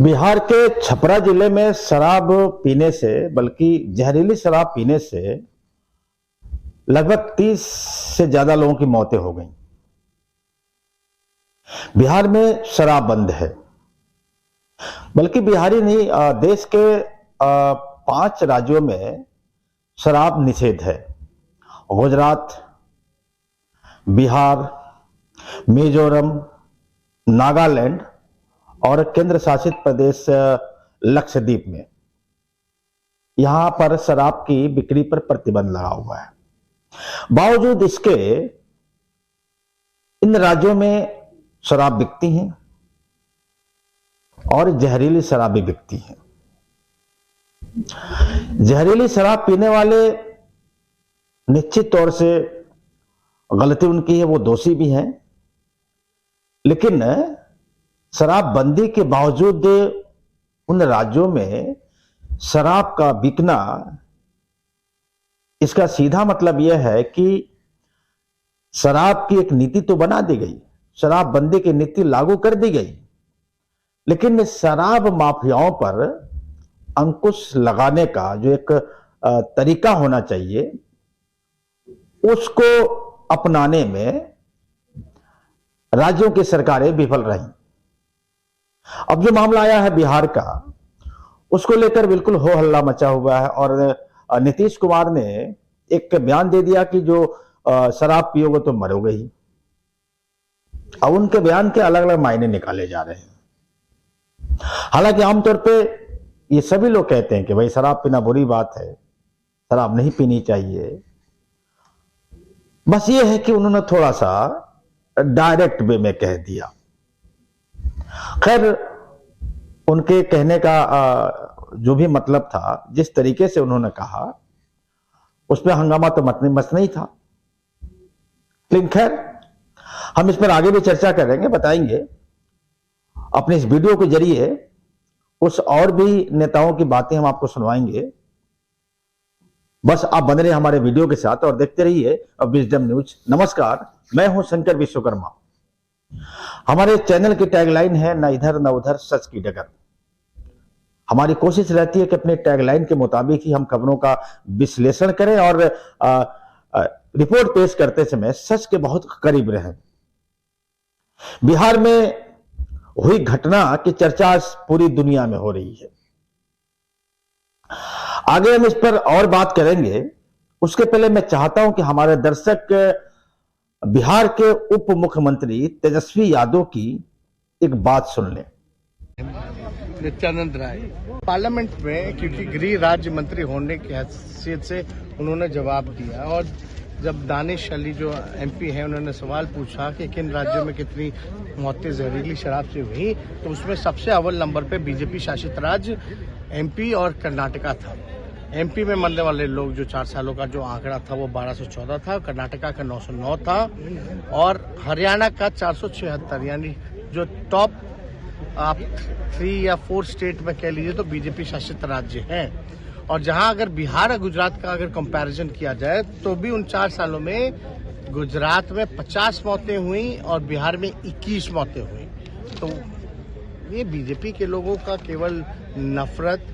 बिहार के छपरा जिले में शराब पीने से, बल्कि जहरीली शराब पीने से लगभग 30 से ज्यादा लोगों की मौतें हो गई। बिहार में शराब बंद है, बल्कि बिहारी नहीं, देश के 5 राज्यों में शराब निषेध है। गुजरात, बिहार, मिजोरम, नागालैंड और केंद्र शासित प्रदेश लक्षद्वीप में यहां पर शराब की बिक्री पर प्रतिबंध लगा हुआ है। बावजूद इसके इन राज्यों में शराब बिकती हैं और जहरीली शराब भी बिकती है। जहरीली शराब पीने वाले निश्चित तौर से गलती उनकी है, वो दोषी भी हैं, लेकिन शराब बंदी के बावजूद उन राज्यों में शराब का बिकना, इसका सीधा मतलब यह है कि शराब की एक नीति तो बना दी गई, शराब बंदी की नीति लागू कर दी गई, लेकिन शराब माफियाओं पर अंकुश लगाने का जो एक तरीका होना चाहिए, उसको अपनाने में राज्यों की सरकारें विफल रहीं। अब जो मामला आया है बिहार का, उसको लेकर बिल्कुल हो हल्ला मचा हुआ है और नीतीश कुमार ने एक बयान दे दिया कि जो शराब पियोगे तो मरोगे ही। अब उनके बयान के अलग अलग मायने निकाले जा रहे हैं। हालांकि आमतौर पे ये सभी लोग कहते हैं कि भाई शराब पीना बुरी बात है, शराब नहीं पीनी चाहिए। बस ये है कि उन्होंने थोड़ा सा डायरेक्ट वे में कह दिया। खैर, उनके कहने का जो भी मतलब था, जिस तरीके से उन्होंने कहा, उसमें हंगामा तो मच नहीं था। लेकिन खैर, हम इस पर आगे भी चर्चा करेंगे, बताएंगे अपने इस वीडियो के जरिए। उस और भी नेताओं की बातें हम आपको सुनवाएंगे। बस आप बने रहिए हमारे वीडियो के साथ और देखते रहिए विजडम न्यूज। नमस्कार, मैं हूं शंकर विश्वकर्मा। हमारे चैनल की टैगलाइन है, न इधर न उधर, सच की डगर। हमारी कोशिश रहती है कि अपने टैगलाइन के मुताबिक ही हम खबरों का विश्लेषण करें और रिपोर्ट पेश करते समय सच के बहुत करीब रहें। बिहार में हुई घटना की चर्चा पूरी दुनिया में हो रही है। आगे हम इस पर और बात करेंगे। उसके पहले मैं चाहता हूं कि हमारे दर्शक बिहार के उप मुख्यमंत्री तेजस्वी यादव की एक बात सुन लें। नित्यानंद राय पार्लियामेंट में, क्योंकि गृह राज्य मंत्री होने की हैसियत से उन्होंने जवाब दिया, और जब दानिश अली जो एमपी हैं उन्होंने सवाल पूछा कि किन राज्यों में कितनी मौतें जहरीली शराब से हुई, तो उसमें सबसे अव्वल नंबर पे बीजेपी शासित राज्य एमपी और कर्नाटका था। एमपी में मरने वाले लोग जो 4 सालों का जो आंकड़ा था वो 1214 था, कर्नाटका का 909 था और हरियाणा का 476, यानी जो टॉप आप 3 या 4 स्टेट में कह लीजिए तो बीजेपी शासित राज्य हैं। और जहां अगर बिहार और गुजरात का अगर कंपैरिजन किया जाए तो भी उन 4 सालों में गुजरात में 50 मौतें हुई और बिहार में 21 मौतें हुई। तो ये बीजेपी के लोगों का केवल नफरत,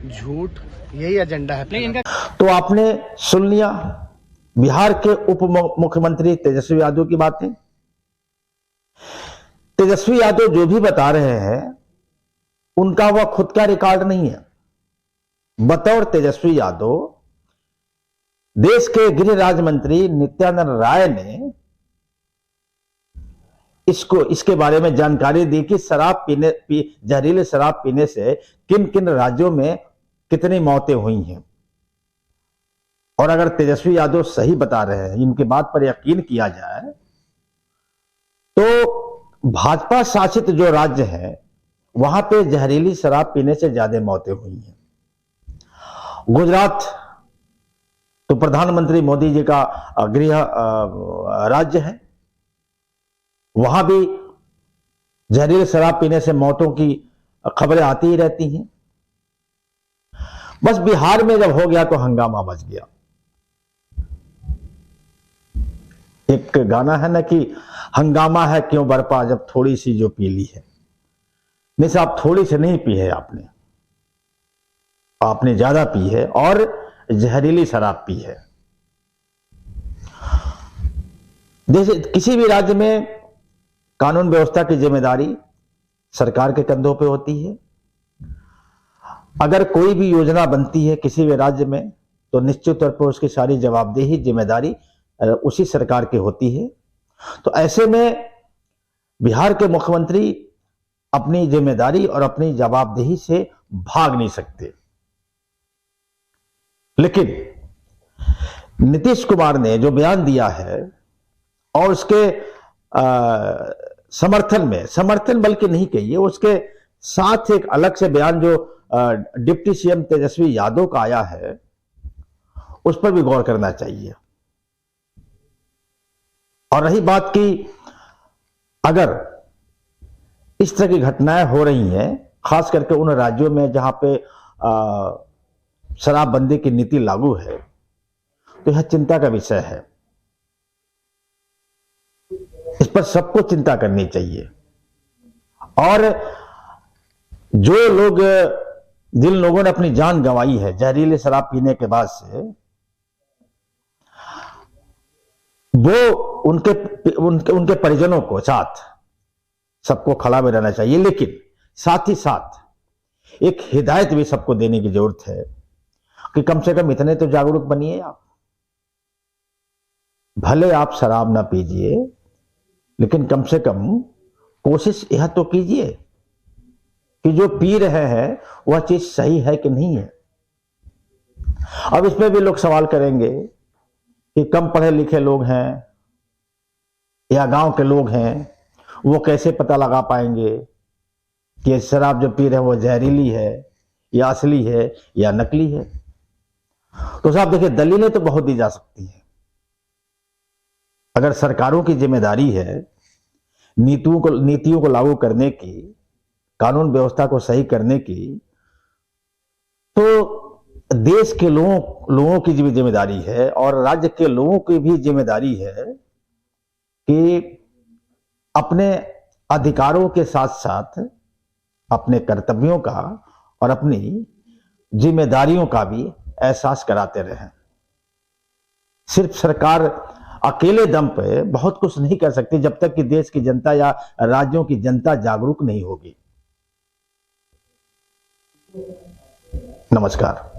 झूठ, यही एजेंडा है। तो आपने सुन लिया बिहार के उप मुख्यमंत्री तेजस्वी यादव की बातें। तेजस्वी यादव जो भी बता रहे हैं उनका वह खुद का रिकॉर्ड नहीं है। बतौर तेजस्वी यादव देश के गृह राज्य मंत्री नित्यानंद राय ने इसके बारे में जानकारी दी कि जहरीले शराब पीने से किन किन राज्यों में कितनी मौतें हुई हैं। और अगर तेजस्वी यादव सही बता रहे हैं, इनकी बात पर यकीन किया जाए, तो भाजपा शासित जो राज्य है वहां पे जहरीली शराब पीने से ज्यादा मौतें हुई हैं। गुजरात तो प्रधानमंत्री मोदी जी का गृह राज्य है, वहां भी जहरीली शराब पीने से मौतों की खबरें आती ही रहती हैं। बस बिहार में जब हो गया तो हंगामा मच गया। एक गाना है ना कि हंगामा है क्यों बरपा जब थोड़ी सी जो पीली है। नहीं साहब, थोड़ी से नहीं पी है आपने, आपने ज्यादा पी है और जहरीली शराब पी है। जैसे किसी भी राज्य में कानून व्यवस्था की जिम्मेदारी सरकार के कंधों पे होती है। अगर कोई भी योजना बनती है किसी भी राज्य में तो निश्चित तौर पर उसकी सारी जवाबदेही जिम्मेदारी उसी सरकार की होती है। तो ऐसे में बिहार के मुख्यमंत्री अपनी जिम्मेदारी और अपनी जवाबदेही से भाग नहीं सकते। लेकिन नीतीश कुमार ने जो बयान दिया है और उसके समर्थन बल्कि नहीं कहिए, उसके साथ एक अलग से बयान जो डिप्टी सीएम तेजस्वी यादव का आया है, उस पर भी गौर करना चाहिए। और रही बात की, अगर इस तरह की घटनाएं हो रही हैं, खास करके उन राज्यों में जहां पे शराबबंदी की नीति लागू है, तो यह चिंता का विषय है। इस पर सबको चिंता करनी चाहिए। और जो लोग, जिन लोगों ने अपनी जान गंवाई है जहरीले शराब पीने के बाद से, वो उनके परिजनों को साथ सबको खड़ा में रहना चाहिए। लेकिन साथ ही साथ एक हिदायत भी सबको देने की जरूरत है कि कम से कम इतने तो जागरूक बनिए आप। भले आप शराब ना पीजिए, लेकिन कम से कम कोशिश यह तो कीजिए कि जो पी रहे हैं वह चीज सही है कि नहीं है। अब इसमें भी लोग सवाल करेंगे कि कम पढ़े लिखे लोग हैं या गांव के लोग हैं, वो कैसे पता लगा पाएंगे कि शराब जो पी रहे हैं वो जहरीली है या असली है या नकली है। तो साहब देखिए, दलीलें तो बहुत दी जा सकती हैं। अगर सरकारों की जिम्मेदारी है नीतियों को लागू करने की, कानून व्यवस्था को सही करने की, तो देश के लोगों की भी जिम्मेदारी है और राज्य के लोगों की भी जिम्मेदारी है कि अपने अधिकारों के साथ साथ अपने कर्तव्यों का और अपनी जिम्मेदारियों का भी एहसास कराते रहें। सिर्फ सरकार अकेले दम पे बहुत कुछ नहीं कर सकती जब तक कि देश की जनता या राज्यों की जनता जागरूक नहीं होगी। नमस्कार।